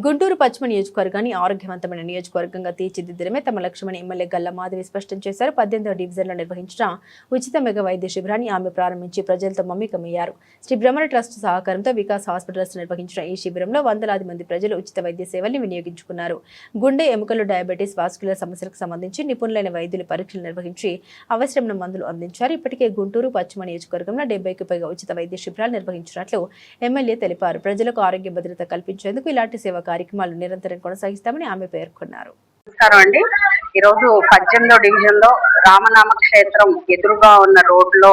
గుంటూరు పశ్చిమ నియోజకవర్గాన్ని ఆరోగ్యవంతమైన నియోజకవర్గంగా తీర్చిదిద్దడమే తమ లక్ష్యమని ఎమ్మెల్యే గల్లా మాధవి స్పష్టం చేశారు. 18వ డివిజన్లో నిర్వహించిన ఉచిత మెగా వైద్య శిబిరాన్ని ఆమె ప్రారంభించి ప్రజలతో మమేకమయ్యారు. శ్రీ భ్రమణ ట్రస్ట్ సహకారంతో వికాస్ హాస్పిటల్స్ నిర్వహించిన ఈ శిబిరంలో వందలాది మంది ప్రజలు ఉచిత వైద్య సేవల్ని వినియోగించుకున్నారు. గుండె, ఎముకలు, డయాబెటీస్, వాస్కులర్ సమస్యలకు సంబంధించి నిపుణులైన వైద్యులు పరీక్షలు నిర్వహించి అవసరమైన మందులు అందించారు. ఇప్పటికే గుంటూరు పశ్చిమ నియోజకవర్గంలో 70కి పైగా ఉచిత వైద్య శిబిరాలు నిర్వహించినట్లు ఎమ్మెల్యే తెలిపారు. ప్రజలకు ఆరోగ్య భద్రత కల్పించేందుకు ఇలాంటి సేవ కార్యక్రమాలు నిరంతరం కొనసాగిస్తామని ఆమె పేర్కొన్నారు. నమస్కారం అండి. ఈరోజు 18వ డివిజన్ లో రామనామ క్షేత్రం ఎదురుగా ఉన్న రోడ్ లో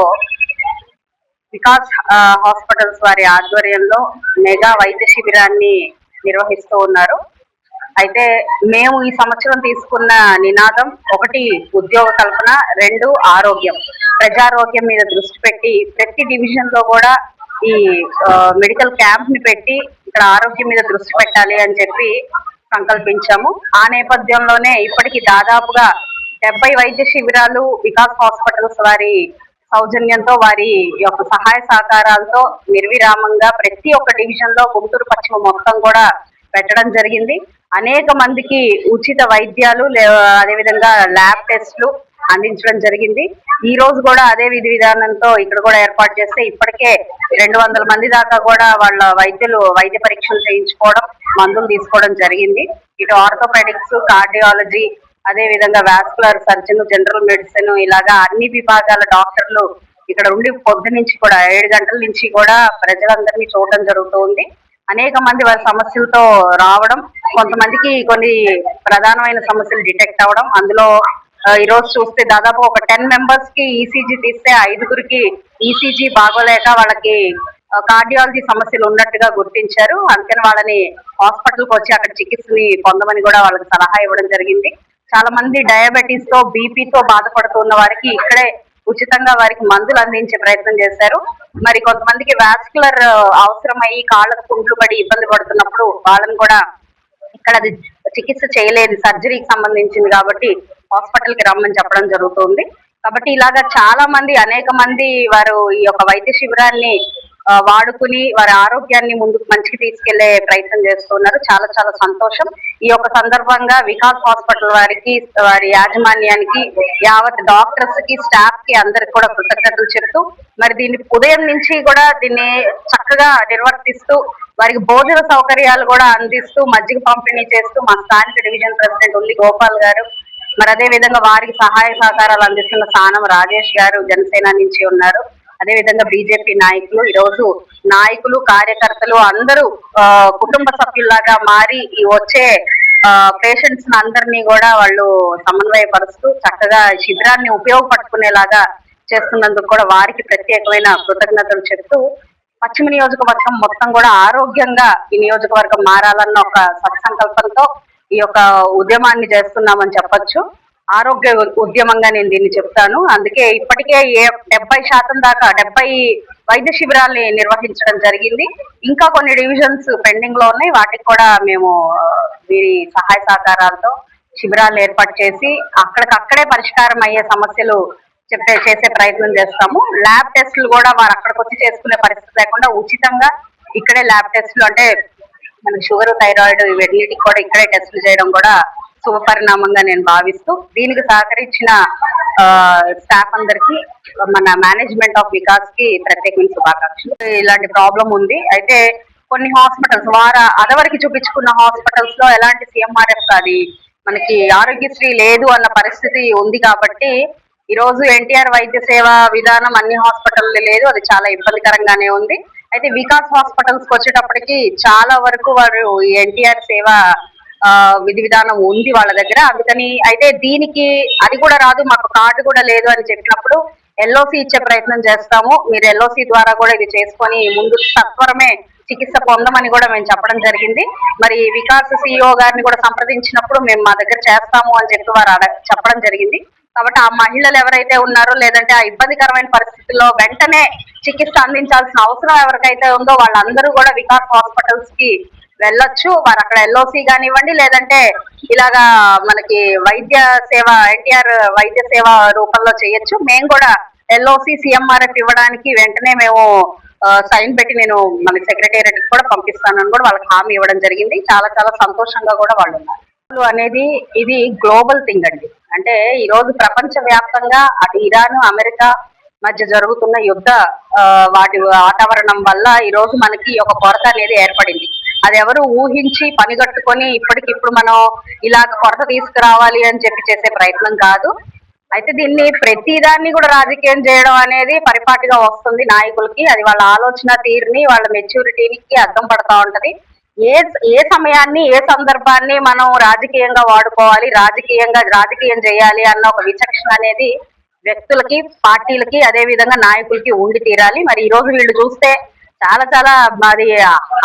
వికాస్ హాస్పిటల్స్ వారి ఆధ్వర్యంలో మెగా వైద్య శిబిరాన్ని నిర్వహిస్తూ ఉన్నారు. అయితే మేము ఈ సంవత్సరం తీసుకున్న నినాదం 1 ఉద్యోగ కల్పన, 2 ఆరోగ్యం. ప్రజారోగ్యం మీద దృష్టి పెట్టి ప్రతి డివిజన్ లో కూడా ఈ మెడికల్ క్యాంప్ ని పెట్టి ఇక్కడ ఆరోగ్యం మీద దృష్టి పెట్టాలి అని చెప్పి సంకల్పించాము. ఆ నేపథ్యంలోనే ఇప్పటికి దాదాపుగా 70 వైద్య శిబిరాలు వికాస్ హాస్పిటల్స్ వారి సౌజన్యంతో, వారి యొక్క సహాయ సహకారాలతో నిర్విరామంగా ప్రతి ఒక్క డివిజన్ లో గుంటూరు పశ్చిమ మొత్తం కూడా పెట్టడం జరిగింది. అనేక మందికి ఉచిత వైద్యాలు, అదేవిధంగా ల్యాబ్ టెస్ట్లు అందించడం జరిగింది. ఈ రోజు కూడా అదే విధి విధానంతో ఇక్కడ కూడా ఏర్పాటు చేస్తే ఇప్పటికే 200 మంది దాకా కూడా వాళ్ళ వైద్య పరీక్షలు చేయించుకోవడం, మందులు తీసుకోవడం జరిగింది. ఇటు ఆర్థోపెడిక్స్, కార్డియాలజీ, అదే విధంగా వాస్కులర్ సర్జన్, జనరల్ మెడిసిన్, ఇలాగా అన్ని విభాగాల డాక్టర్లు ఇక్కడ ఉండి పొద్దు నుంచి కూడా 7 గంటల నుంచి కూడా ప్రజలందరినీ చూడడం జరుగుతుంది. అనేక మంది వారి సమస్యలతో రావడం, కొంతమందికి కొన్ని ప్రధానమైన సమస్యలు డిటెక్ట్ అవ్వడం. అందులో ఈ రోజు చూస్తే దాదాపు ఒక 10 మెంబర్స్ కి ఈసీజీ తీస్తే 5గురికి ఈసీజీ బాగోలేక వాళ్ళకి కార్డియాలజీ సమస్యలు ఉన్నట్టుగా గుర్తించారు. అందుకని వాళ్ళని హాస్పిటల్కి వచ్చి అక్కడ చికిత్సని పొందమని కూడా వాళ్ళకి సలహా ఇవ్వడం జరిగింది. చాలా మంది డయాబెటీస్ తో, బీపీతో బాధపడుతున్న వారికి ఇక్కడే ఉచితంగా వారికి మందులు అందించే ప్రయత్నం చేశారు. మరి కొంతమందికి వాస్కులర్ అవసరమయ్యి కాళ్ళకు కుంట్లు పడి ఇబ్బంది పడుతున్నప్పుడు వాళ్ళని కూడా ఇక్కడ అది చికిత్స చేయలేదు, సర్జరీకి సంబంధించింది కాబట్టి హాస్పిటల్ కి రమ్మని చెప్పడం జరుగుతుంది. కాబట్టి ఇలాగా చాలా మంది, అనేక మంది వారు ఈ యొక్క వైద్య శిబిరాన్ని వాడుకుని వారి ఆరోగ్యాన్ని ముందుకు మంచికి తీసుకెళ్లే ప్రయత్నం చేస్తున్నారు. చాలా చాలా సంతోషం. ఈ యొక్క సందర్భంగా వికాస్ హాస్పిటల్ వారికి, వారి యాజమాన్యానికి, యావత్ డాక్టర్స్ కి, స్టాఫ్ కి అందరికి కూడా కృతజ్ఞతలు చెబుతూ, మరి దీన్ని ఉదయం నుంచి కూడా దీన్ని చక్కగా నిర్వర్తిస్తూ వారికి భోజన సౌకర్యాలు కూడా అందిస్తూ మజ్జిగ పంపిణీ చేస్తూ మా స్థానిక డివిజన్ ప్రెసిడెంట్ ఉల్లి గోపాల్ గారు, మరి అదే విధంగా వారికి సహాయ సహకారాలు అందిస్తున్న సానం రాజేష్ గారు జనసేన నుంచి ఉన్నారు. అదే విధంగా బీజేపీ నాయకులు, ఈరోజు నాయకులు, కార్యకర్తలు అందరూ కుటుంబ సభ్యుల్లాగా మారి ఈ వచ్చే పేషెంట్స్ అందరినీ కూడా వాళ్ళు సమన్వయపరుస్తూ చక్కగా శిబిరాన్ని ఉపయోగపడుకునేలాగా చేస్తున్నందుకు కూడా వారికి ప్రత్యేకమైన కృతజ్ఞతలు చెప్తూ, పశ్చిమ నియోజకవర్గం మొత్తం కూడా ఆరోగ్యంగా ఈ నియోజకవర్గం మారాలన్న ఒక సత్సంకల్పంతో ఈ యొక్క ఉద్యమాన్ని చేస్తున్నామని చెప్పొచ్చు. ఆరోగ్య ఉద్యమంగా నేను దీన్ని చెప్తాను. అందుకే ఇప్పటికే 70% దాకా 70 వైద్య శిబిరాల్ని నిర్వహించడం జరిగింది. ఇంకా కొన్ని డివిజన్స్ పెండింగ్ లో ఉన్నాయి. వాటికి కూడా మేము వీరి సహాయ సహకారాలతో శిబిరాలు ఏర్పాటు చేసి అక్కడికక్కడే పరిష్కారం అయ్యే సమస్యలు చేసే ప్రయత్నం చేస్తాము. ల్యాబ్ టెస్టులు కూడా వారు అక్కడికి వచ్చి చేసుకునే పరిస్థితి లేకుండా ఉచితంగా ఇక్కడే ల్యాబ్ టెస్టులు, అంటే మనకి షుగర్, థైరాయిడ్ వీటికి కూడా ఇక్కడే టెస్టులు చేయడం కూడా శుభపరిణామంగా నేను భావిస్తూ, దీనికి సహకరించిన స్టాఫ్ అందరికి, మన మేనేజ్మెంట్ ఆఫ్ వికాస్ కి ప్రత్యేకమైన శుభాకాంక్షలు. ఇలాంటి ప్రాబ్లం ఉంది. అయితే కొన్ని హాస్పిటల్స్ అదవరికి చూపించుకున్న హాస్పిటల్స్ లో ఎలాంటి సీఎంఆర్ఎఫ్ అది మనకి ఆరోగ్యశ్రీ లేదు అన్న పరిస్థితి ఉంది. కాబట్టి ఈ రోజు ఎన్టీఆర్ వైద్య సేవ విధానం అన్ని హాస్పిటల్లో లేదు, అది చాలా ఇబ్బందికరంగానే ఉంది. అయితే వికాస్ హాస్పిటల్స్ కి వచ్చేటప్పటికి చాలా వరకు వారు ఎన్టీఆర్ సేవ విధి విధానం ఉంది వాళ్ళ దగ్గర. అందుకని అయితే దీనికి అది కూడా రాదు, మాకు కార్డు కూడా లేదు అని చెప్పినప్పుడు ఎల్ఓసి ఇచ్చే ప్రయత్నం చేస్తాము. మీరు ఎల్ఓసి ద్వారా కూడా ఇది చేసుకొని ముందు సత్వరమే చికిత్స పొందమని కూడా మేము చెప్పడం జరిగింది. మరి వికాస్ సిఇఓ గారిని కూడా సంప్రదించినప్పుడు మేము మా దగ్గర చేస్తాము అని చెప్పి వారు చెప్పడం జరిగింది. కాబట్టి ఆ మహిళలు ఎవరైతే ఉన్నారో, లేదంటే ఆ ఇబ్బందికరమైన పరిస్థితుల్లో వెంటనే చికిత్స అందించాల్సిన అవసరం ఎవరికైతే ఉందో వాళ్ళందరూ కూడా వికాస్ హాస్పిటల్స్ కి వెళ్ళొచ్చు. వారు అక్కడ ఎల్ఓసి కానివ్వండి, లేదంటే ఇలాగా మనకి వైద్య సేవ, ఎన్టీఆర్ వైద్య సేవ రూపంలో చేయొచ్చు. మేము కూడా ఎల్ఓసి, సిఎంఆర్ఎఫ్ ఇవ్వడానికి వెంటనే మేము సైన్ పెట్టి నేను మన సెక్రటేరియట్ కూడా పంపిస్తానని కూడా వాళ్ళకి హామీ ఇవ్వడం జరిగింది. చాలా చాలా సంతోషంగా కూడా వాళ్ళు ఉన్నారు. అనేది ఇది గ్లోబల్ థింగ్ అండి. అంటే ఈ రోజు ప్రపంచ వ్యాప్తంగా అటు ఇరాన్ అమెరికా మధ్య జరుగుతున్న యుద్ధ వాటి వాతావరణం వల్ల ఈ రోజు మనకి ఒక కొరత అనేది ఏర్పడింది. అది ఎవరు ఊహించి పనిగట్టుకొని ఇప్పటికిప్పుడు మనం ఇలాగ కొరత తీసుకురావాలి అని చెప్పి చేసే ప్రయత్నం కాదు. అయితే దీన్ని ప్రతిదాన్ని కూడా రాజకీయం చేయడం అనేది పరిపాటిగా వస్తుంది నాయకులకి. అది వాళ్ళ ఆలోచన తీరుని వాళ్ళ మెచ్యూరిటీకి అర్థం పడతా ఉంటది. ఏ సమయాన్ని ఏ సందర్భాన్ని మనం రాజకీయంగా వాడుకోవాలి, రాజకీయం చేయాలి అన్న ఒక విచక్షణ అనేది వ్యక్తులకి పార్టీలకి అదే విధంగా నాయకులకి ఉండి తీరాలి. మరి ఈ రోజు వీళ్ళు చూస్తే చాలా చాలా మరి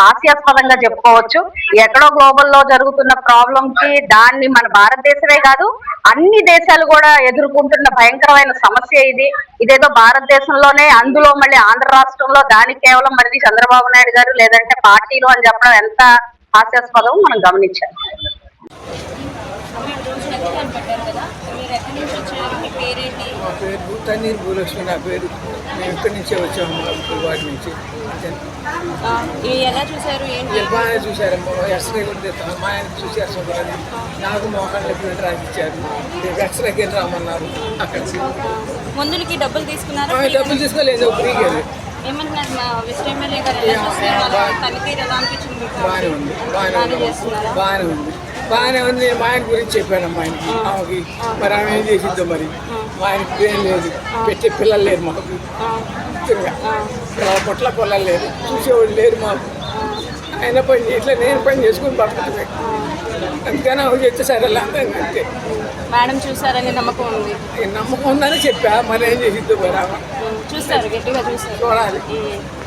హాస్యాస్పదంగా చెప్పుకోవచ్చు. ఎక్కడో గ్లోబల్ లో జరుగుతున్న ప్రాబ్లం కి దాన్ని మన భారతదేశమే కాదు అన్ని దేశాలు కూడా ఎదుర్కొంటున్న భయంకరమైన సమస్య ఇది. ఇదేదో భారతదేశంలోనే అందులో మళ్ళీ ఆంధ్ర రాష్ట్రంలో దానికి కేవలం మరి చంద్రబాబు నాయుడు గారు లేదంటే పార్టీలు అని చెప్పడం ఎంత హాస్యాస్పదం మనం గమనించాలి. మా పేరు తన్నీరు భూలక్ష్మి. నా పేరు. మేము ఇక్కడి నుంచే వచ్చాము, వాటి నుంచి. ఎలా చూసారు? బాగానే చూశారమ్మా. ఎక్స్రే కూడా తెస్తాను. మా ఆయన చూశారు శుభ్రాన్ని. నాకు మోకాళ్ళు నొప్పి రాసిచ్చారు. ఎక్స్రేకి రామన్నారు. అక్కడ మందులకి డబ్బులు తీసుకున్నారా? డబ్బులు తీసుకోలేదు, ఫ్రీగా. ఏమంటున్నారు మా వెస్ట్ ఎమ్మెల్యే గారు? ఎలా చూస్తున్నారు? పనితీరు ఎలా అనిపించింది? బాగానే ఉంది, బాగానే ఉంది. మా ఆయన గురించి చెప్పానమ్మా ఆయనకి. ఆమెకి మరి ఆమె ఏం చేసిద్దో మరి. మా ఆయనకి ఏం లేదు, పెట్టే పిల్లలు లేరు మాకు. పొట్ల పొలాలు లేరు, చూసేవాళ్ళు లేరు మాకు. ఆయన పని ఇట్లా నేను పని చేసుకుని బతుకుతుంది. అందుకని ఆమె చెప్తే సరేలా అంతే. మేడం చూసారని నమ్మకం ఉంది? నమ్మకం ఉందని చెప్పా, మరి ఏం చేసిద్దో మరి ఆమె చూస్తారు, గట్టిగా చూస్తారు. చూడాలి.